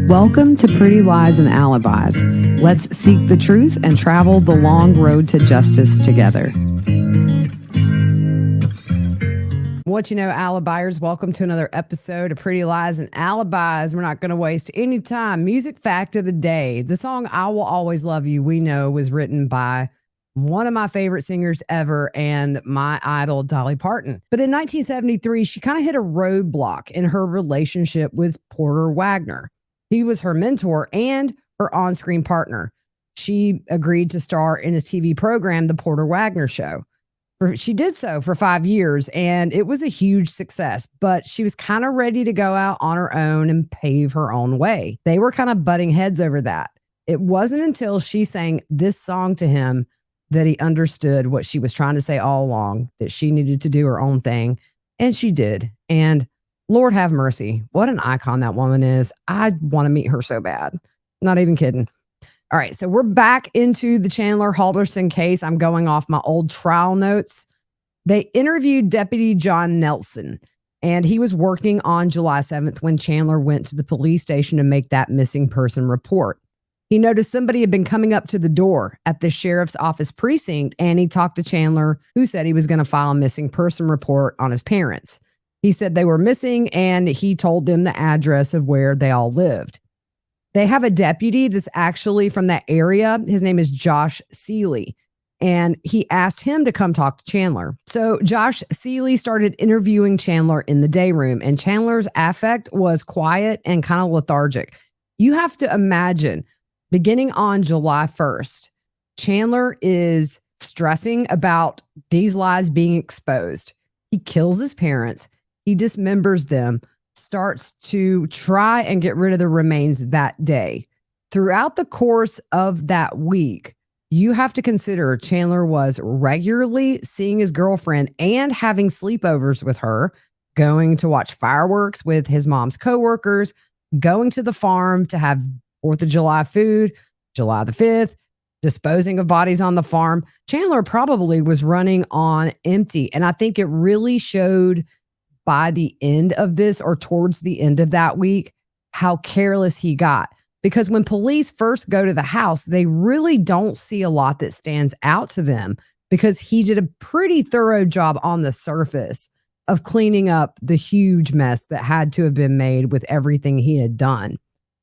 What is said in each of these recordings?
Welcome to Pretty Lies and Alibis. Let's seek the truth and travel the long road to justice together. What you know, Alibiers, welcome to another episode of Pretty Lies and Alibis. We're not going to waste any time. Music fact of the day. The song I Will Always Love You, we know, was written by one of my favorite singers ever and my idol, Dolly Parton. But in 1973, she kind of hit a roadblock in her relationship with Porter Wagoner. He was her mentor and her on-screen partner. She agreed to star in his TV program, The Porter Wagoner Show. She did so for 5 years, and it was a huge success, but she was kind of ready to go out on her own and pave her own way. They were kind of butting heads over that. It wasn't until she sang this song to him that he understood what she was trying to say all along, that she needed to do her own thing, and she did. And Lord have mercy. What an icon that woman is. I want to meet her so bad. Not even kidding. All right, so we're back into the Chandler Halderson case. I'm going off my old trial notes. They interviewed Deputy John Nelson, and he was working on July 7th when Chandler went to the police station to make that missing person report. He noticed somebody had been coming up to the door at the sheriff's office precinct, and he talked to Chandler, who said he was going to file a missing person report on his parents. He said they were missing, and he told them the address of where they all lived. They have a deputy that's actually from that area. His name is Josh Seeley, and he asked him to come talk to Chandler. So Josh Seeley started interviewing Chandler in the day room, and Chandler's affect was quiet and kind of lethargic. You have to imagine, beginning on July 1st, Chandler is stressing about these lies being exposed. He kills his parents. He dismembers them, starts to try and get rid of the remains that day. Throughout the course of that week, you have to consider Chandler was regularly seeing his girlfriend and having sleepovers with her, going to watch fireworks with his mom's coworkers, going to the farm to have 4th of July food, July the 5th, disposing of bodies on the farm. Chandler probably was running on empty. And I think it really showed by the end of this, or towards the end of that week, how careless he got. Because when police first go to the house, they really don't see a lot that stands out to them, because he did a pretty thorough job on the surface of cleaning up the huge mess that had to have been made with everything he had done.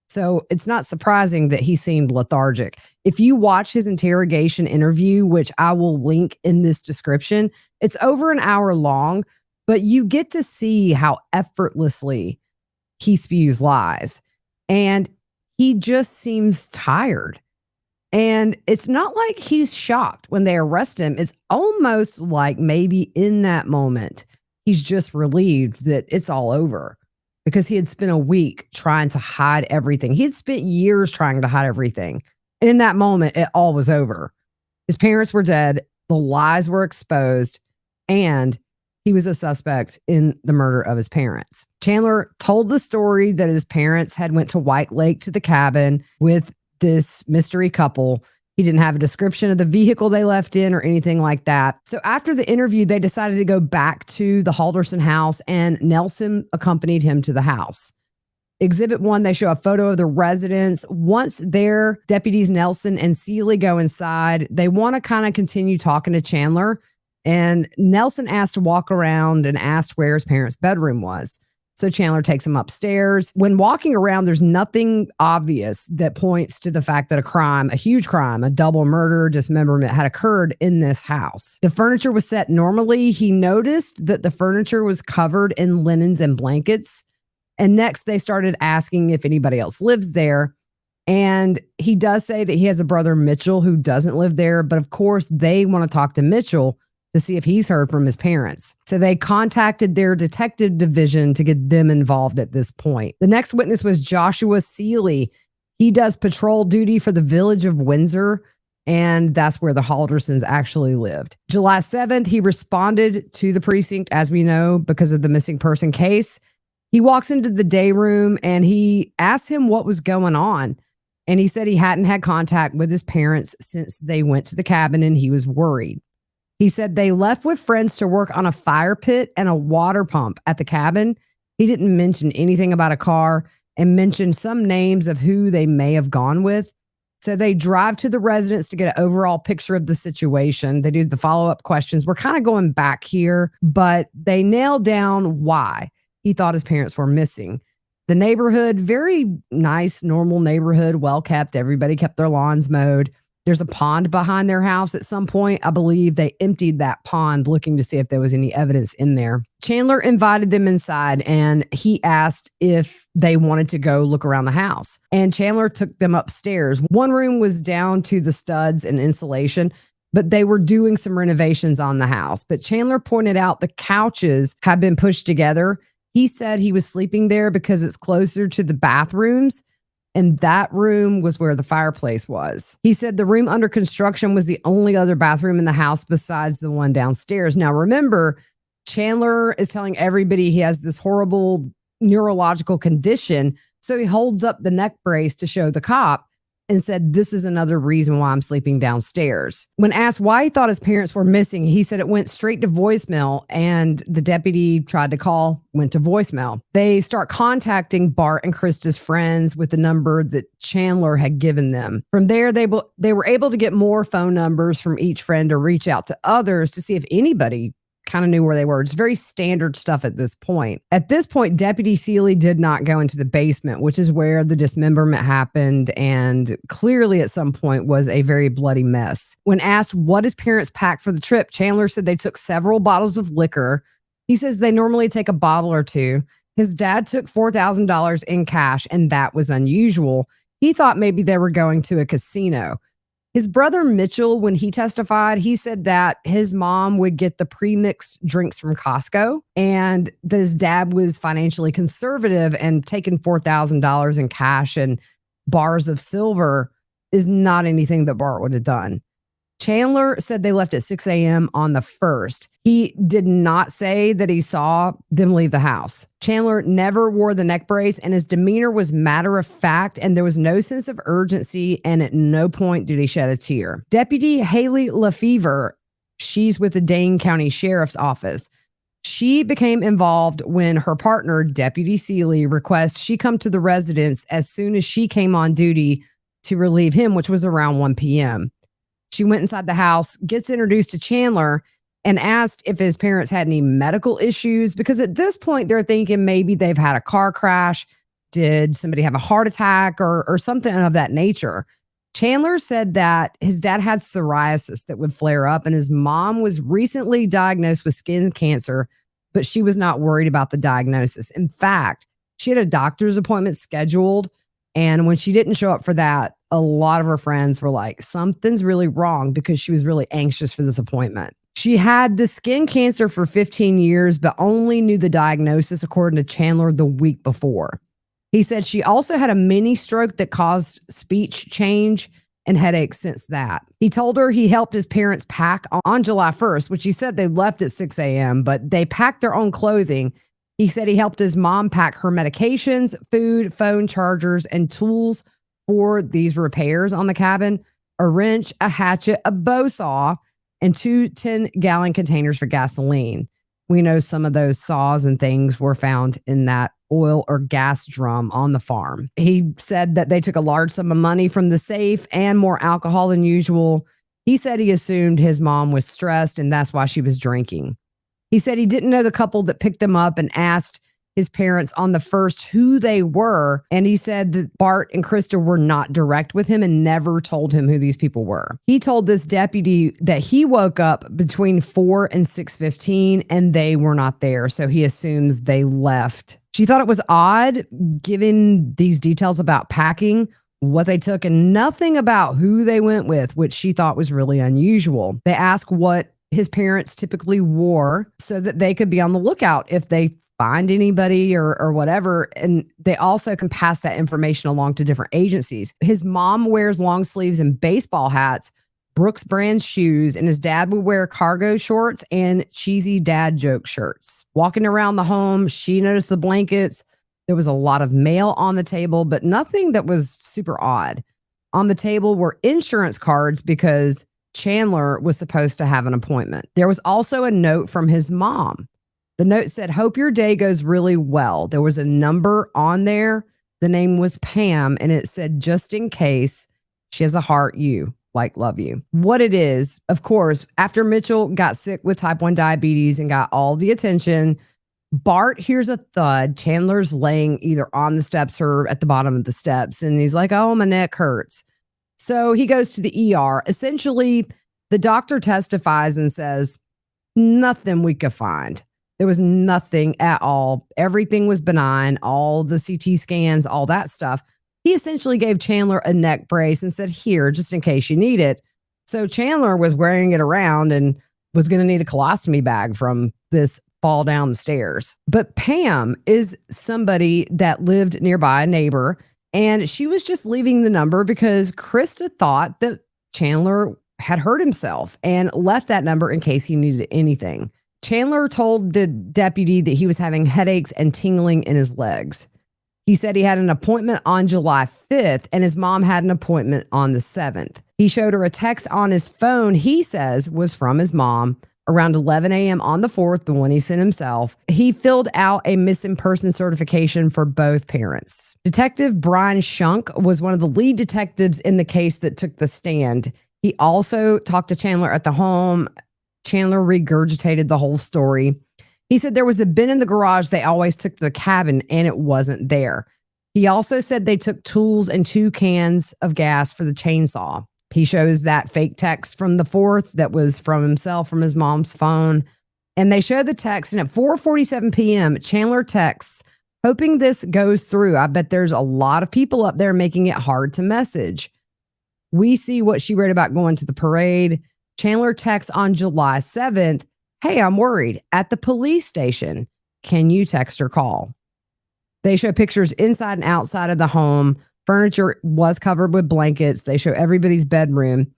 So it's not surprising that he seemed lethargic. If you watch his interrogation interview, which I will link in this description, it's over an hour long, but you get to see how effortlessly he spews lies. And he just seems tired. And it's not like he's shocked when they arrest him. It's almost like maybe in that moment, he's just relieved that it's all over, because he had spent a week trying to hide everything. He had spent years trying to hide everything. And in that moment, it all was over. His parents were dead. The lies were exposed. And he was a suspect in the murder of his parents. Chandler told the story that his parents had went to White Lake to the cabin with this mystery couple. He didn't have a description of the vehicle they left in or anything like that. So after the interview, they decided to go back to the Halderson house, and Nelson accompanied him to the house. Exhibit 1, they show a photo of the residence. Once there, deputies Nelson and Seeley go inside. They want to kind of continue talking to Chandler. And Nelson asked to walk around and asked where his parents' bedroom was. So Chandler takes him upstairs. When walking around, there's nothing obvious that points to the fact that a huge crime, a double murder, dismemberment had occurred in this house. The furniture was set normally. He noticed that the furniture was covered in linens and blankets. And next, they started asking if anybody else lives there. And he does say that he has a brother, Mitchell, who doesn't live there. But of course, they want to talk to Mitchell to see if he's heard from his parents. So they contacted their detective division to get them involved at this point. The next witness was Joshua Seeley. He does patrol duty for the village of Windsor, and that's where the Haldersons actually lived. July 7th, he responded to the precinct, as we know, because of the missing person case. He walks into the day room and he asked him what was going on. And he said he hadn't had contact with his parents since they went to the cabin, and he was worried. He said they left with friends to work on a fire pit and a water pump at the cabin. He didn't mention anything about a car. and mentioned some names of who they may have gone with. So they drive to the residence to get an overall picture of the situation. They do the follow-up questions. We're kind of going back here, but they nail down why he thought his parents were missing. The neighborhood, very nice, normal neighborhood, well kept. Everybody kept their lawns mowed. There's a pond behind their house at some point. I believe they emptied that pond looking to see if there was any evidence in there. Chandler invited them inside and he asked if they wanted to go look around the house. And Chandler took them upstairs. One room was down to the studs and insulation, but they were doing some renovations on the house. But Chandler pointed out the couches had been pushed together. He said he was sleeping there because it's closer to the bathrooms. And that room was where the fireplace was. He said the room under construction was the only other bathroom in the house besides the one downstairs. Now, remember, Chandler is telling everybody he has this horrible neurological condition. So he holds up the neck brace to show the cop and said, this is another reason why I'm sleeping downstairs. When asked why he thought his parents were missing, he said it went straight to voicemail, and the deputy tried to call, went to voicemail. They start contacting Bart and Krista's friends with the number that Chandler had given them. From there, they were able to get more phone numbers from each friend to reach out to others to see if anybody kind of knew where they were. It's very standard stuff at this point. At this point, Deputy Seeley did not go into the basement, which is where the dismemberment happened, and clearly at some point was a very bloody mess. When asked what his parents packed for the trip, Chandler said they took several bottles of liquor. He says they normally take a bottle or two. His dad took $4,000 in cash, and that was unusual. He thought maybe they were going to a casino. His brother Mitchell, when he testified, he said that his mom would get the pre-mixed drinks from Costco and that his dad was financially conservative, and taking $4,000 in cash and bars of silver is not anything that Bart would have done. Chandler said they left at 6 a.m. on the 1st. He did not say that he saw them leave the house. Chandler never wore the neck brace, and his demeanor was matter of fact, and there was no sense of urgency, and at no point did he shed a tear. Deputy Haley Lefevre, she's with the Dane County Sheriff's Office. She became involved when her partner, Deputy Seeley, requested she come to the residence as soon as she came on duty to relieve him, which was around 1 p.m. She went inside the house, gets introduced to Chandler, and asked if his parents had any medical issues, because at this point they're thinking maybe they've had a car crash. Did somebody have a heart attack or something of that nature? Chandler said that his dad had psoriasis that would flare up, and his mom was recently diagnosed with skin cancer, but she was not worried about the diagnosis. In fact, she had a doctor's appointment scheduled, and when she didn't show up for that, a lot of her friends were like, something's really wrong, because she was really anxious for this appointment. She had the skin cancer for 15 years, but only knew the diagnosis, according to Chandler, the week before. He said she also had a mini stroke that caused speech change and headaches since that. He told her he helped his parents pack on July 1st, which he said they left at 6 a.m., but they packed their own clothing. He said he helped his mom pack her medications, food, phone chargers, and tools for these repairs on the cabin: a wrench, a hatchet, a bow saw, and 2 10-gallon containers for gasoline. We know some of those saws and things were found in that oil or gas drum on the farm. He said that they took a large sum of money from the safe and more alcohol than usual. He said he assumed his mom was stressed and that's why she was drinking. He said he didn't know the couple that picked them up and asked his parents on the 1st who they were. And he said that Bart and Krista were not direct with him and never told him who these people were. He told this deputy that he woke up between 4 and 6:15 and they were not there. So he assumes they left. She thought it was odd, given these details about packing, what they took, and nothing about who they went with, which she thought was really unusual. They asked what his parents typically wore so that they could be on the lookout if they find anybody or whatever. And they also can pass that information along to different agencies. His mom wears long sleeves and baseball hats, Brooks brand shoes, and his dad would wear cargo shorts and cheesy dad joke shirts. Walking around the home, she noticed the blankets. There was a lot of mail on the table, but nothing that was super odd. On the table were insurance cards because Chandler was supposed to have an appointment. There was also a note from his mom. The note said, "Hope your day goes really well." There was a number on there The name was Pam, and it said, just in case, she has a heart, you, like, love you. What it is, of course, after Mitchell got sick with type 1 diabetes and got all the attention, Bart hears a thud. Chandler's laying either on the steps or at the bottom of the steps, and he's like, oh, my neck hurts. So he goes to the ER. Essentially, the doctor testifies and says, nothing we could find. There was nothing at all. Everything was benign, all the CT scans, all that stuff. He essentially gave Chandler a neck brace and said, here, just in case you need it. So Chandler was wearing it around and was going to need a colostomy bag from this fall down the stairs. But Pam is somebody that lived nearby, a neighbor, and she was just leaving the number because Krista thought that Chandler had hurt himself and left that number in case he needed anything. Chandler told the deputy that he was having headaches and tingling in his legs. He said he had an appointment on July 5th and his mom had an appointment on the 7th. He showed her a text on his phone he says was from his mom around 11 a.m. on the 4th, the one he sent himself. He filled out a missing person certification for both parents. Detective Brian Shunk was one of the lead detectives in the case that took the stand. He also talked to Chandler at the home. Chandler regurgitated the whole story. He said there was a bin in the garage they always took to the cabin, and it wasn't there. He also said they took tools and 2 cans of gas for the chainsaw. He shows that fake text from the 4th that was from himself, from his mom's phone. And they show the text, and at 4:47 p.m., Chandler texts, hoping this goes through. I bet there's a lot of people up there making it hard to message. We see what she wrote about going to the parade. Chandler texts on July 7th, hey, I'm worried, at the police station. Can you text or call? They show pictures inside and outside of the home. Furniture was covered with blankets. They show everybody's bedroom.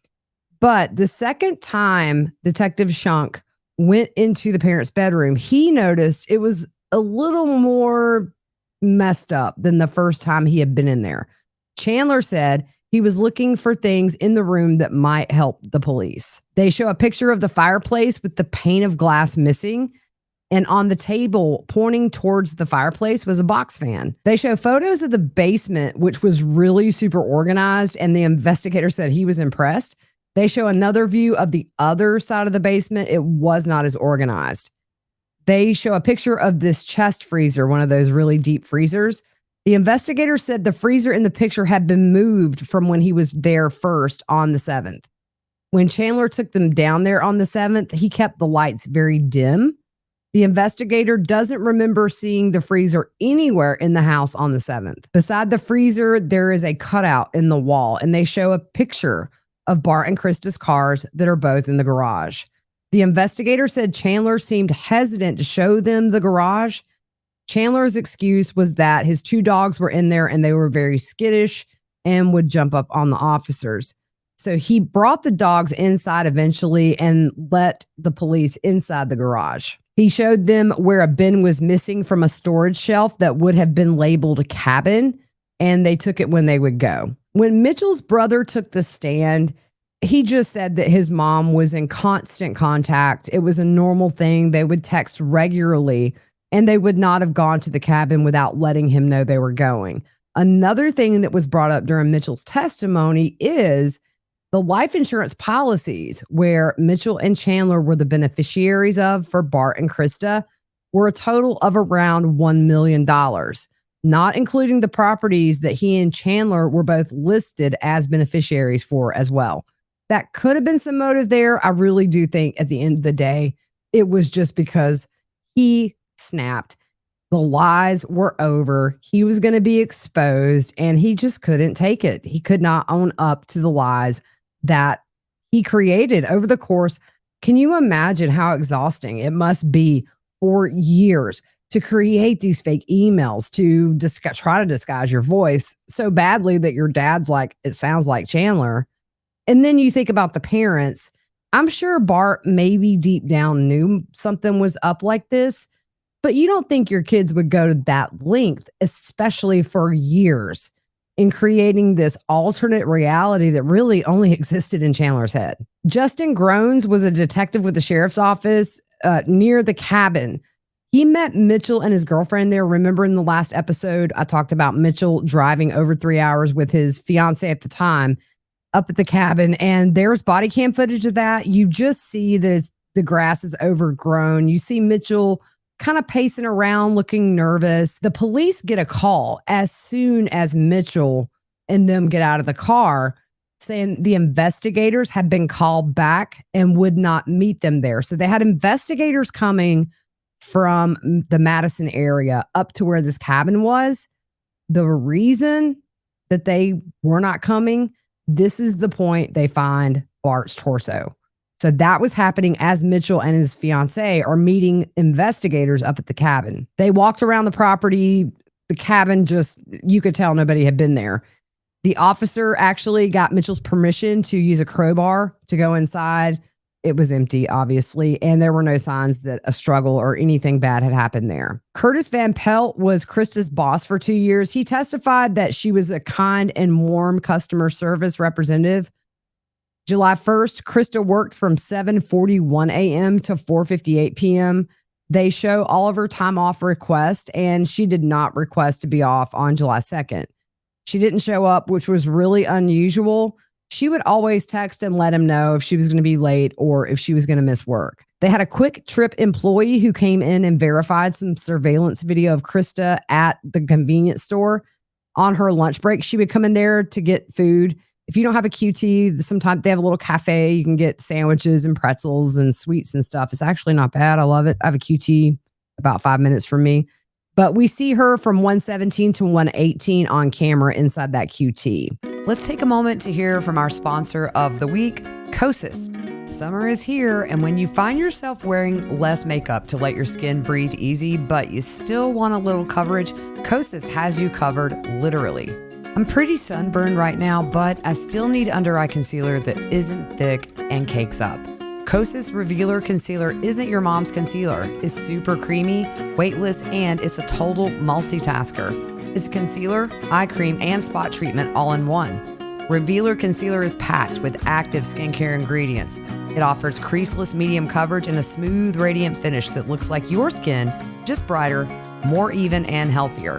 But the second time Detective Shunk went into the parents' bedroom, he noticed it was a little more messed up than the first time he had been in there. Chandler said he was looking for things in the room that might help the police. They show a picture of the fireplace with the pane of glass missing. And on the table pointing towards the fireplace was a box fan. They show photos of the basement, which was really super organized. And the investigator said he was impressed. They show another view of the other side of the basement. It was not as organized. They show a picture of this chest freezer, one of those really deep freezers. The investigator said the freezer in the picture had been moved from when he was there first on the 7th. When Chandler took them down there on the 7th, he kept the lights very dim. The investigator doesn't remember seeing the freezer anywhere in the house on the 7th. Beside the freezer, there is a cutout in the wall, and they show a picture of Bart and Krista's cars that are both in the garage. The investigator said Chandler seemed hesitant to show them the garage. Chandler's excuse was that his 2 dogs were in there and they were very skittish and would jump up on the officers. So he brought the dogs inside eventually and let the police inside the garage. He showed them where a bin was missing from a storage shelf that would have been labeled a cabin, and they took it when they would go. When Mitchell's brother took the stand, he just said that his mom was in constant contact. It was a normal thing. They would text regularly, and they would not have gone to the cabin without letting him know they were going. Another thing that was brought up during Mitchell's testimony is the life insurance policies where Mitchell and Chandler were the beneficiaries of for Bart and Krista were a total of around $1 million, not including the properties that he and Chandler were both listed as beneficiaries for as well. That could have been some motive there. I really do think at the end of the day, it was just because he snapped. The lies were over. He was going to be exposed and he just couldn't take it. He could not own up to the lies that he created over the course. Can you imagine how exhausting it must be for years to create these fake emails, to try to disguise your voice so badly that your dad's like, it sounds like Chandler. And then you think about the parents. I'm sure Bart maybe deep down knew something was up like this, but you don't think your kids would go to that length, especially for years, in creating this alternate reality that really only existed in Chandler's head. Justin Groans was a detective with the sheriff's office near the cabin. He met Mitchell and his girlfriend there. Remember in the last episode, I talked about Mitchell driving over 3 hours with his fiance at the time up at the cabin, and there's body cam footage of that. You just see the grass is overgrown. You see Mitchell kind of pacing around, looking nervous. The police get a call as soon as Mitchell and them get out of the car saying the investigators had been called back and would not meet them there. So they had investigators coming from the Madison area up to where this cabin was. The reason that they were not coming, this is the point they find Bart's torso. So that was happening as Mitchell and his fiance are meeting investigators up at the cabin. They walked around the property. The cabin just, you could tell nobody had been there. The officer actually got Mitchell's permission to use a crowbar to go inside. It was empty, obviously, and there were no signs that a struggle or anything bad had happened there. Curtis Van Pelt was Krista's boss for 2 years. He testified that she was a kind and warm customer service representative. July 1st, Krista worked from 7:41 a.m. to 4:58 p.m. They show all of her time off request, and she did not request to be off on July 2nd. She didn't show up, which was really unusual. She would always text and let him know if she was going to be late or if she was going to miss work. They had a quick trip employee who came in and verified some surveillance video of Krista at the convenience store on her lunch break. She would come in there to get food. If you don't have a QT, sometimes they have a little cafe. You can get sandwiches and pretzels and sweets and stuff. It's actually not bad. I love it. I have a QT about 5 minutes from me. But we see her from 117 to 118 on camera inside that QT. Let's take a moment to hear from our sponsor of the week, Kosas. Summer is here, and when you find yourself wearing less makeup to let your skin breathe easy, but you still want a little coverage, Kosas has you covered, literally. I'm pretty sunburned right now, but I still need under eye concealer that isn't thick and cakes up. Kosas Revealer Concealer isn't your mom's concealer. It's super creamy, weightless, and it's a total multitasker. It's a concealer, eye cream, and spot treatment all in one. Revealer Concealer is packed with active skincare ingredients. It offers creaseless medium coverage and a smooth, radiant finish that looks like your skin, just brighter, more even, and healthier.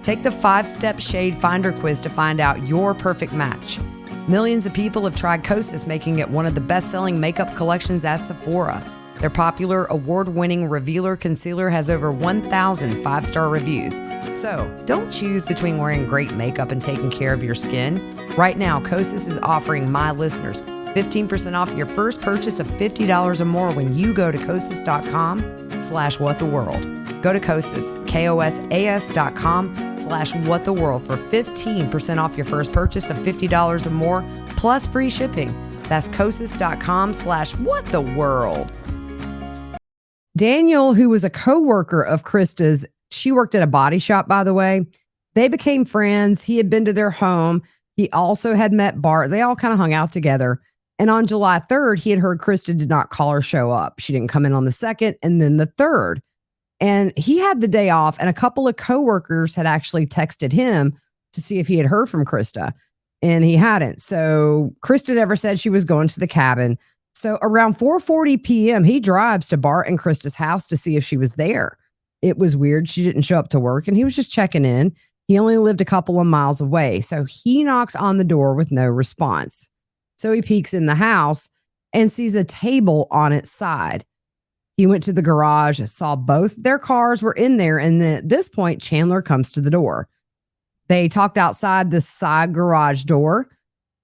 Take the 5-step shade finder quiz to find out your perfect match. Millions of people have tried Kosas, making it one of the best-selling makeup collections at Sephora. Their popular, award-winning Revealer Concealer has over 1,000 5-star reviews. So, don't choose between wearing great makeup and taking care of your skin. Right now, Kosas is offering my listeners 15% off your first purchase of $50 or more when you go to kosas.com/whattheworld. Go to Kosas, KOSAS.com/whattheworld for 15% off your first purchase of $50 or more, plus free shipping. That's kosas.com/whattheworld. Daniel, who was a co-worker of Krista's, she worked at a body shop, by the way. They became friends. He had been to their home. He also had met Bart. They all kind of hung out together. And on July 3rd, he had heard Krista did not call or show up. She didn't come in on the 2nd and then the 3rd. And he had the day off, and a couple of coworkers had actually texted him to see if he had heard from Krista, and he hadn't. So Krista never said she was going to the cabin. So around 4:40 p.m., he drives to Bart and Krista's house to see if she was there. It was weird. She didn't show up to work, and he was just checking in. He only lived a couple of miles away. So he knocks on the door with no response. So he peeks in the house and sees a table on its side. He went to the garage, saw both their cars were in there, and then at this point, Chandler comes to the door. They talked outside the side garage door.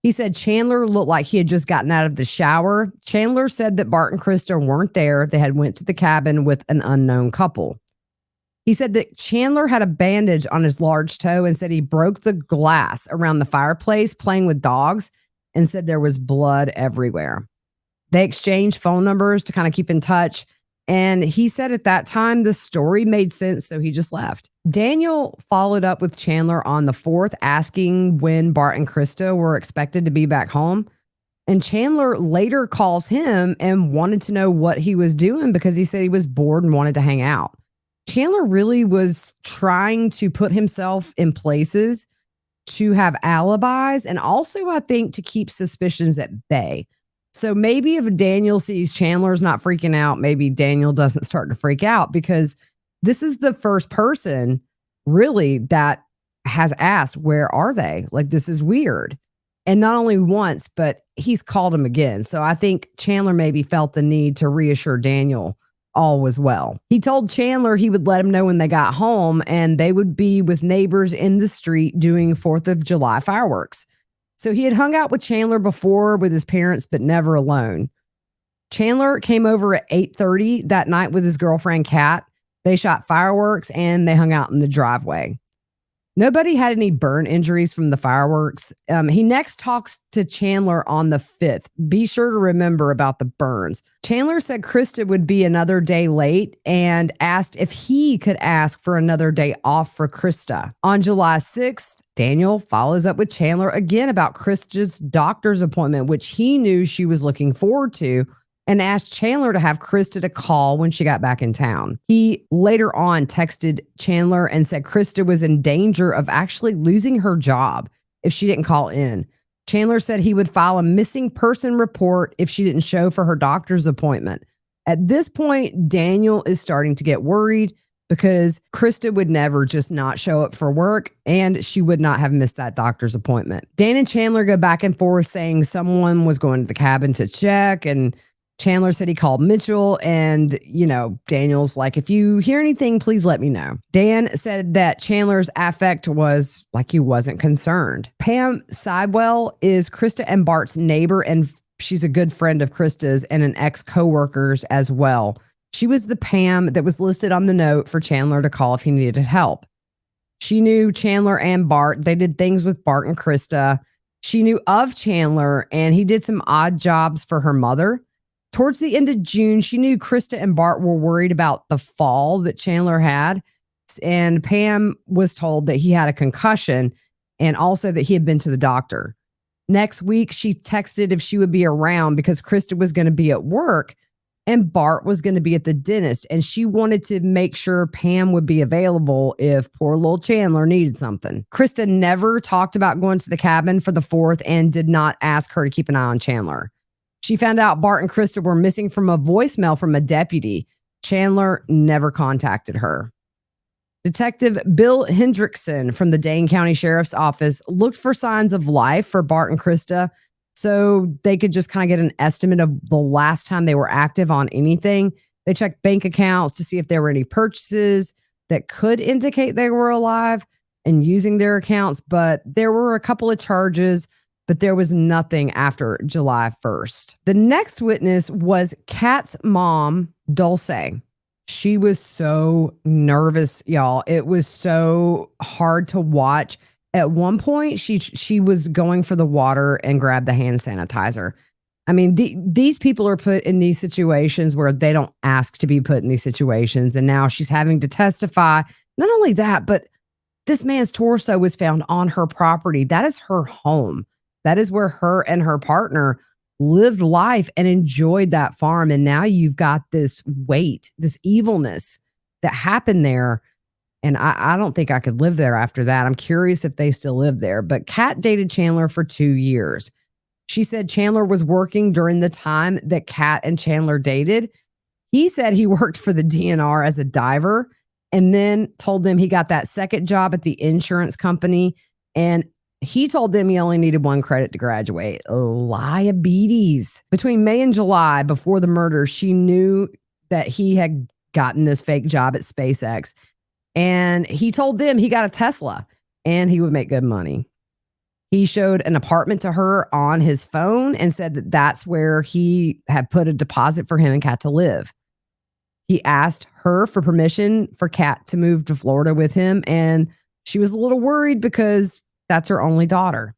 He said Chandler looked like he had just gotten out of the shower. Chandler said that Bart and Krista weren't there. They had went to the cabin with an unknown couple. He said that Chandler had a bandage on his large toe and said he broke the glass around the fireplace playing with dogs and said there was blood everywhere. They exchanged phone numbers to kind of keep in touch. And he said at that time, the story made sense, so he just left. Daniel followed up with Chandler on the 4th, asking when Bart and Krista were expected to be back home. And Chandler later calls him and wanted to know what he was doing because he said he was bored and wanted to hang out. Chandler really was trying to put himself in places to have alibis and also, I think, to keep suspicions at bay. So maybe if Daniel sees Chandler's not freaking out, maybe Daniel doesn't start to freak out because This is the first person really that has asked, where are they? Like, this is weird. And not only once, but he's called him again. So I think Chandler maybe felt the need to reassure Daniel all was well. He told Chandler he would let him know when they got home and they would be with neighbors in the street doing 4th of July fireworks. So he had hung out with Chandler before with his parents, but never alone. Chandler came over at 8:30 that night with his girlfriend, Kat. They shot fireworks and they hung out in the driveway. Nobody had any burn injuries from the fireworks. He next talks to Chandler on the 5th. Be sure to remember about the burns. Chandler said Krista would be another day late and asked if he could ask for another day off for Krista. On July 6th, Daniel follows up with Chandler again about Krista's doctor's appointment, which he knew she was looking forward to, and asked Chandler to have Krista to call when she got back in town. He later on texted Chandler and said Krista was in danger of actually losing her job if she didn't call in. Chandler said he would file a missing person report if she didn't show for her doctor's appointment. At this point, Daniel is starting to get worried because Krista would never just not show up for work and she would not have missed that doctor's appointment. Dan and Chandler go back and forth saying someone was going to the cabin to check, and Chandler said he called Mitchell, and, Daniel's like, if you hear anything, please let me know. Dan said that Chandler's affect was like he wasn't concerned. Pam Sidewell is Krista and Bart's neighbor, and she's a good friend of Krista's and an ex-coworker's as well. She was the Pam that was listed on the note for Chandler to call if he needed help. She knew Chandler and Bart. They did things with Bart and Krista. She knew of Chandler, and he did some odd jobs for her mother. Towards the end of June, she knew Krista and Bart were worried about the fall that Chandler had. And Pam was told that he had a concussion and also that he had been to the doctor. Next week, she texted if she would be around because Krista was going to be at work and Bart was going to be at the dentist. And she wanted to make sure Pam would be available if poor little Chandler needed something. Krista never talked about going to the cabin for the 4th and did not ask her to keep an eye on Chandler. She found out Bart and Krista were missing from a voicemail from a deputy. Chandler never contacted her. Detective Bill Hendrickson from the Dane County Sheriff's Office looked for signs of life for Bart and Krista so they could just kind of get an estimate of the last time they were active on anything. They checked bank accounts to see if there were any purchases that could indicate they were alive and using their accounts, but there were a couple of charges, but there was nothing after July 1st. The next witness was Kat's mom, Dulce. She was so nervous, y'all. It was so hard to watch. At one point, she was going for the water and grabbed the hand sanitizer. I mean, these people are put in these situations where they don't ask to be put in these situations. And now she's having to testify. Not only that, but this man's torso was found on her property. That is her home. That is where her and her partner lived life and enjoyed that farm. And now you've got this weight, this evilness that happened there. And I don't think I could live there after that. I'm curious if they still live there. But Kat dated Chandler for 2 years. She said Chandler was working during the time that Kat and Chandler dated. He said he worked for the DNR as a diver and then told them he got that second job at the insurance company. And he told them he only needed 1 credit to graduate. Liabilities. Between May and July, before the murder, she knew that he had gotten this fake job at SpaceX. And he told them he got a Tesla and he would make good money. He showed an apartment to her on his phone and said that that's where he had put a deposit for him and Kat to live. He asked her for permission for Kat to move to Florida with him. And she was a little worried because that's her only daughter.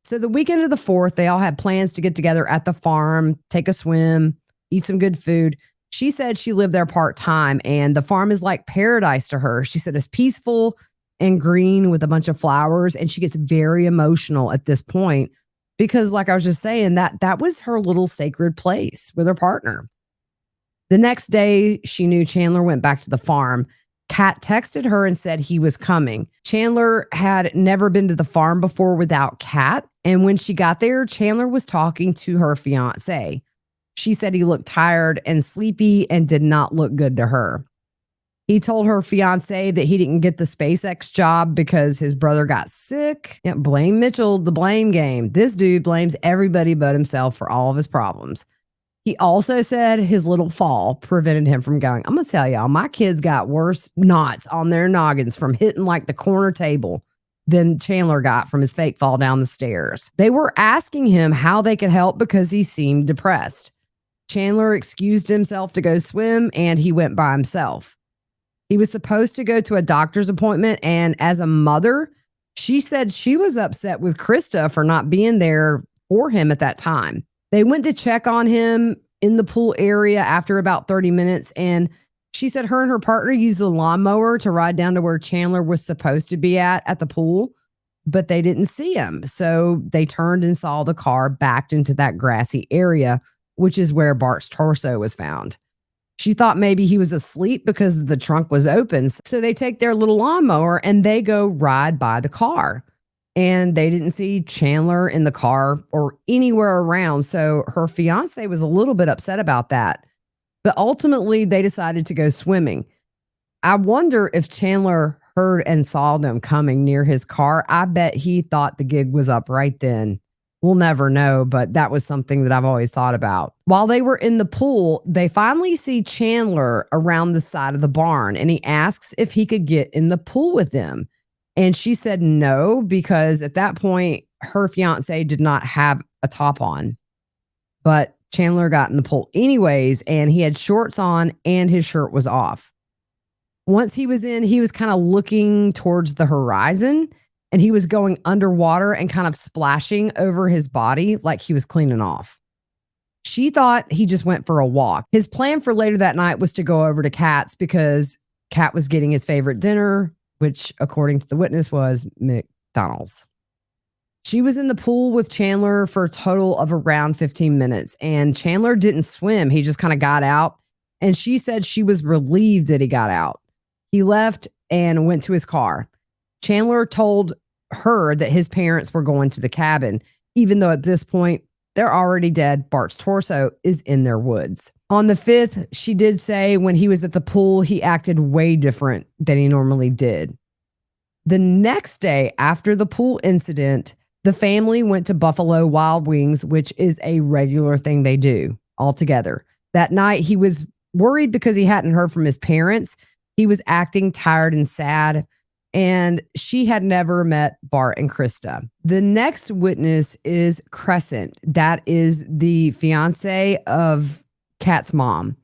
So the weekend of the 4th, they all had plans to get together at the farm, take a swim, eat some good food. She said she lived there part-time and the farm is like paradise to her. She said it's peaceful and green with a bunch of flowers. And she gets very emotional at this point because, like I was just saying, that was her little sacred place with her partner. The next day, she knew Chandler went back to the farm. Kat texted her and said he was coming. Chandler had never been to the farm before without Kat. And when she got there, Chandler was talking to her fiance. She said he looked tired and sleepy and did not look good to her. He told her fiance that he didn't get the SpaceX job because his brother got sick. Yeah, blame Mitchell, the blame game. This dude blames everybody but himself for all of his problems. He also said his little fall prevented him from going. I'm going to tell y'all, my kids got worse knots on their noggins from hitting like the corner table than Chandler got from his fake fall down the stairs. They were asking him how they could help because he seemed depressed. Chandler excused himself to go swim and he went by himself. He was supposed to go to a doctor's appointment, and as a mother, she said she was upset with Krista for not being there for him at that time. They went to check on him in the pool area after about 30 minutes, and she said her and her partner used the lawnmower to ride down to where Chandler was supposed to be at the pool, but they didn't see him. So they turned and saw the car backed into that grassy area, which is where Bart's torso was found. She thought maybe he was asleep because the trunk was open. So they take their little lawnmower and they go ride by the car. And they didn't see Chandler in the car or anywhere around. So her fiance was a little bit upset about that. But ultimately, they decided to go swimming. I wonder if Chandler heard and saw them coming near his car. I bet he thought the gig was up right then. We'll never know, but that was something that I've always thought about. While they were in the pool, they finally see Chandler around the side of the barn, and he asks if he could get in the pool with them. And she said no, because at that point, her fiance did not have a top on. But Chandler got in the pool anyways, and he had shorts on and his shirt was off. Once he was in, he was kind of looking towards the horizon, and he was going underwater and kind of splashing over his body like he was cleaning off. She thought he just went for a walk. His plan for later that night was to go over to Kat's because Kat was getting his favorite dinner, which, according to the witness, was McDonald's. She was in the pool with Chandler for a total of around 15 minutes, and Chandler didn't swim. He just kind of got out, and she said she was relieved that he got out. He left and went to his car. Chandler told her that his parents were going to the cabin, even though at this point, they're already dead. Bart's torso is in their woods. On the 5th, she did say when he was at the pool, he acted way different than he normally did. The next day after the pool incident, the family went to Buffalo Wild Wings, which is a regular thing they do all together. That night, he was worried because he hadn't heard from his parents. He was acting tired and sad, and she had never met Bart and Krista. The next witness is Crescent. That is the fiance of Kat's mom.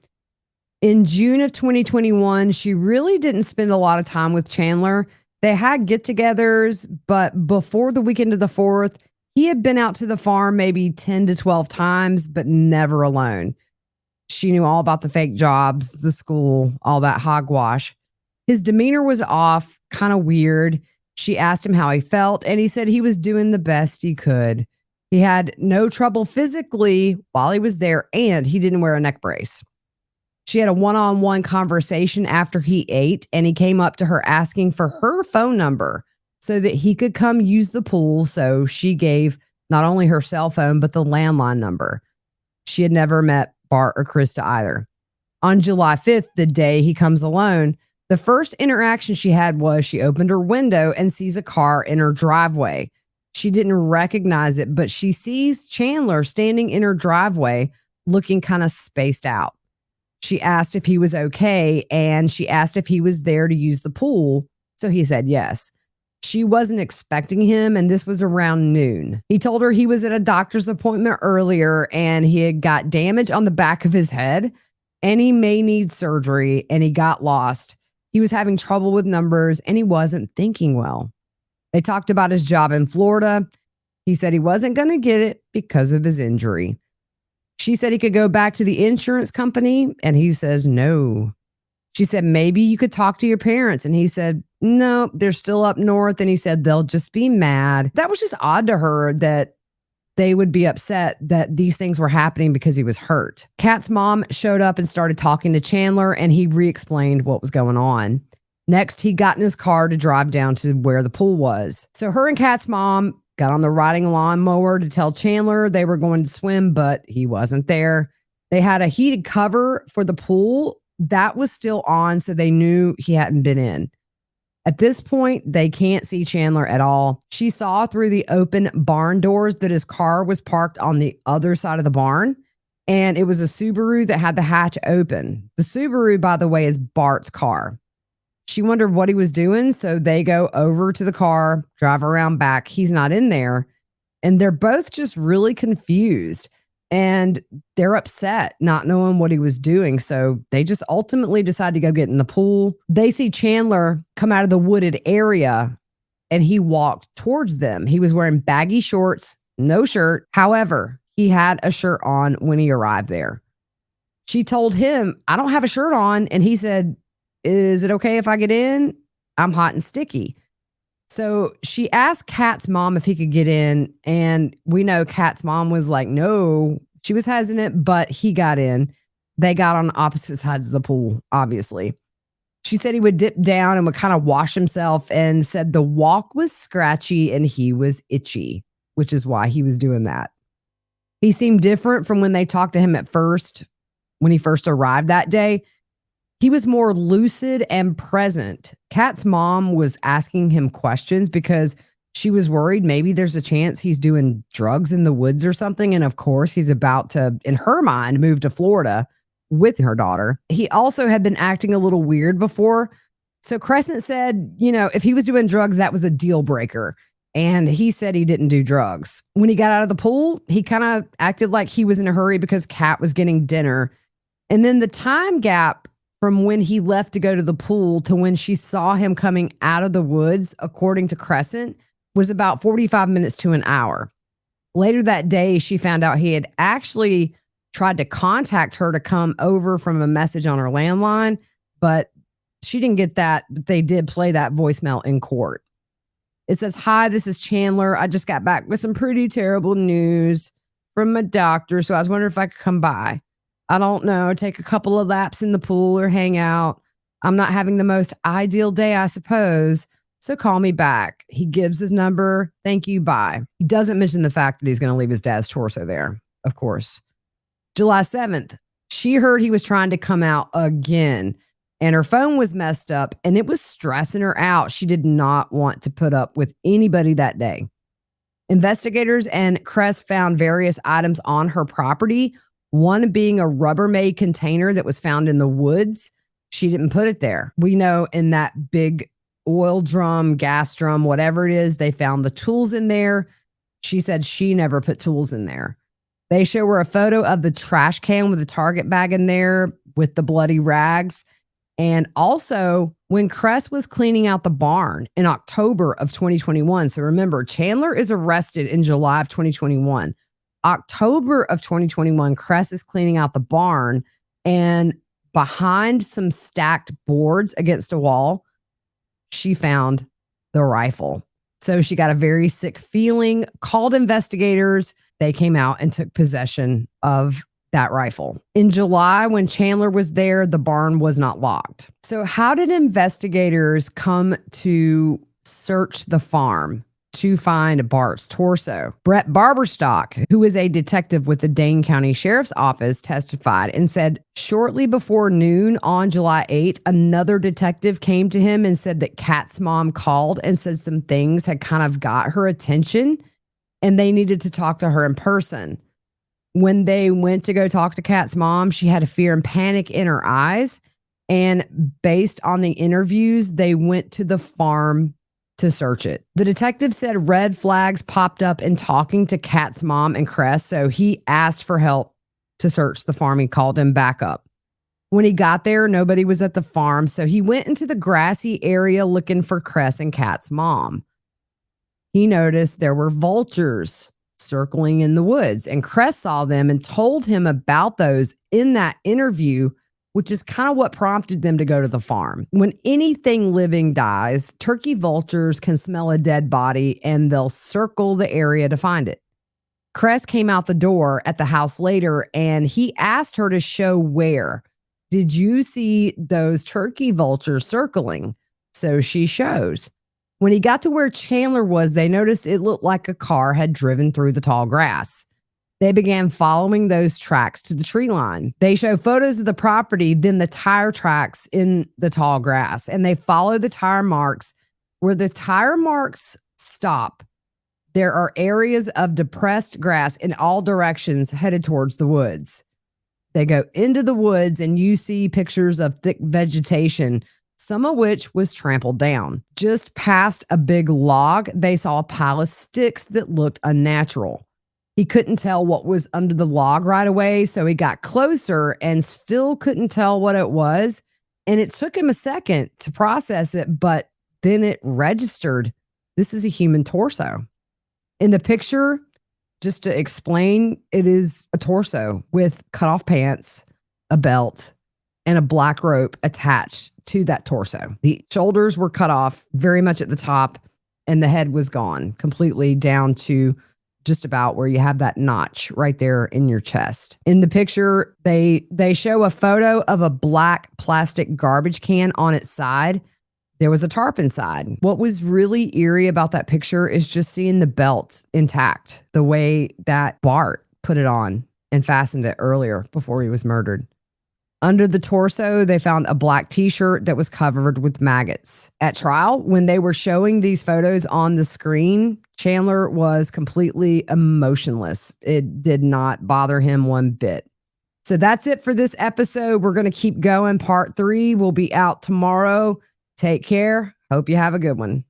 In June of 2021, she really didn't spend a lot of time with Chandler. They had get-togethers, but before the weekend of the 4th, he had been out to the farm maybe 10 to 12 times, but never alone. She knew all about the fake jobs, the school, all that hogwash. His demeanor was off, kind of weird. She asked him how he felt, and he said he was doing the best he could. He had no trouble physically while he was there, and he didn't wear a neck brace. She had a one-on-one conversation after he ate, and he came up to her asking for her phone number so that he could come use the pool. So she gave not only her cell phone, but the landline number. She had never met Bart or Krista either. On July 5th, the day he comes alone, the first interaction she had was she opened her window and sees a car in her driveway. She didn't recognize it, but she sees Chandler standing in her driveway looking kind of spaced out. She asked if he was okay, and she asked if he was there to use the pool, so he said yes. She wasn't expecting him, and this was around noon. He told her he was at a doctor's appointment earlier, and he had got damage on the back of his head, and he may need surgery, and he got lost. He was having trouble with numbers, and he wasn't thinking well. They talked about his job in Florida. He said he wasn't going to get it because of his injury. She said he could go back to the insurance company, and he says no. She said, maybe you could talk to your parents. And he said, no, they're still up north. And he said, they'll just be mad. That was just odd to her that they would be upset that these things were happening because he was hurt. Kat's mom showed up and started talking to Chandler, and he re-explained what was going on. Next, he got in his car to drive down to where the pool was. So her and Kat's mom got on the riding lawnmower to tell Chandler they were going to swim, but he wasn't there. They had a heated cover for the pool that was still on, so they knew he hadn't been in. At this point, they can't see Chandler at all. She saw through the open barn doors that his car was parked on the other side of the barn, and it was a Subaru that had the hatch open. The Subaru, by the way, is Bart's car. She wondered what he was doing, so they go over to the car, drive around back. He's not in there, and they're both just really confused. And they're upset not knowing what he was doing. So they just ultimately decide to go get in the pool. They see Chandler come out of the wooded area and he walked towards them. He was wearing baggy shorts, no shirt. However, he had a shirt on when he arrived there. She told him, "I don't have a shirt on." And he said, "Is it okay if I get in? I'm hot and sticky." So she asked Kat's mom if he could get in, and we know Kat's mom was like, no. She was hesitant, but he got in. They got on opposite sides of the pool, obviously. She said he would dip down and would kind of wash himself, and said the walk was scratchy and he was itchy, which is why he was doing that. He seemed different from when they talked to him at first, when he first arrived that day. He was more lucid and present. Kat's mom was asking him questions because she was worried maybe there's a chance he's doing drugs in the woods or something. And of course, he's about to, in her mind, move to Florida with her daughter. He also had been acting a little weird before. So Crescent said, if he was doing drugs, that was a deal breaker. And he said he didn't do drugs. When he got out of the pool, he kind of acted like he was in a hurry because Kat was getting dinner. And then the time gap from when he left to go to the pool to when she saw him coming out of the woods, according to Crescent, was about 45 minutes to an hour. Later that day, she found out he had actually tried to contact her to come over from a message on her landline, but she didn't get that. But they did play that voicemail in court. It says, "Hi, this is Chandler. I just got back with some pretty terrible news from my doctor, so I was wondering if I could come by. I don't know, take a couple of laps in the pool or hang out. I'm not having the most ideal day, I suppose. So call me back." He gives his number. "Thank you. Bye." He doesn't mention the fact that he's going to leave his dad's torso there, of course. July 7th, she heard he was trying to come out again, and her phone was messed up, and it was stressing her out. She did not want to put up with anybody that day. Investigators and Crest found various items on her property, one being a Rubbermaid container that was found in the woods. She didn't put it there. We know in that big oil drum, gas drum, whatever it is, they found the tools in there. She said she never put tools in there. They show her a photo of the trash can with the Target bag in there with the bloody rags. And also when Crest was cleaning out the barn in October of 2021. So remember, Chandler is arrested in July of 2021. October of 2021, Crest is cleaning out the barn, and behind some stacked boards against a wall, she found the rifle. So she got a very sick feeling, called investigators. They came out and took possession of that rifle. In July, when Chandler was there, the barn was not locked. So how did investigators come to search the farm to find Bart's torso? Brett Barberstock, who is a detective with the Dane County Sheriff's Office, testified and said shortly before noon on July 8th, another detective came to him and said that Kat's mom called and said some things had kind of got her attention and they needed to talk to her in person. When they went to go talk to Kat's mom, she had a fear and panic in her eyes. And based on the interviews, they went to the farm to search it. The detective said red flags popped up in talking to Kat's mom and Crest, so he asked for help to search the farm. He called him back up. When he got there, nobody was at the farm, so he went into the grassy area looking for Crest and Kat's mom. He noticed there were vultures circling in the woods, and Crest saw them and told him about those in that interview, which is kind of what prompted them to go to the farm. When anything living dies, turkey vultures can smell a dead body and they'll circle the area to find it. Crest came out the door at the house later and he asked her to show where. "Did you see those turkey vultures circling?" So she shows. When he got to where Chandler was, they noticed it looked like a car had driven through the tall grass. They began following those tracks to the tree line. They show photos of the property, then the tire tracks in the tall grass, and they follow the tire marks. Where the tire marks stop, there are areas of depressed grass in all directions headed towards the woods. They go into the woods, and you see pictures of thick vegetation, some of which was trampled down. Just past a big log, they saw a pile of sticks that looked unnatural. He couldn't tell what was under the log right away, so he got closer and still couldn't tell what it was. And it took him a second to process it, but then it registered. This is a human torso. In the picture, just to explain, it is a torso with cut off pants, a belt, and a black rope attached to that torso. The shoulders were cut off very much at the top, and the head was gone completely down to just about where you have that notch right there in your chest. In the picture, they show a photo of a black plastic garbage can on its side. There was a tarp inside. What was really eerie about that picture is just seeing the belt intact, the way that Bart put it on and fastened it earlier before he was murdered. Under the torso, they found a black t-shirt that was covered with maggots. At trial, when they were showing these photos on the screen, Chandler was completely emotionless. It did not bother him one bit. So that's it for this episode. We're going to keep going. Part 3 will be out tomorrow. Take care. Hope you have a good one.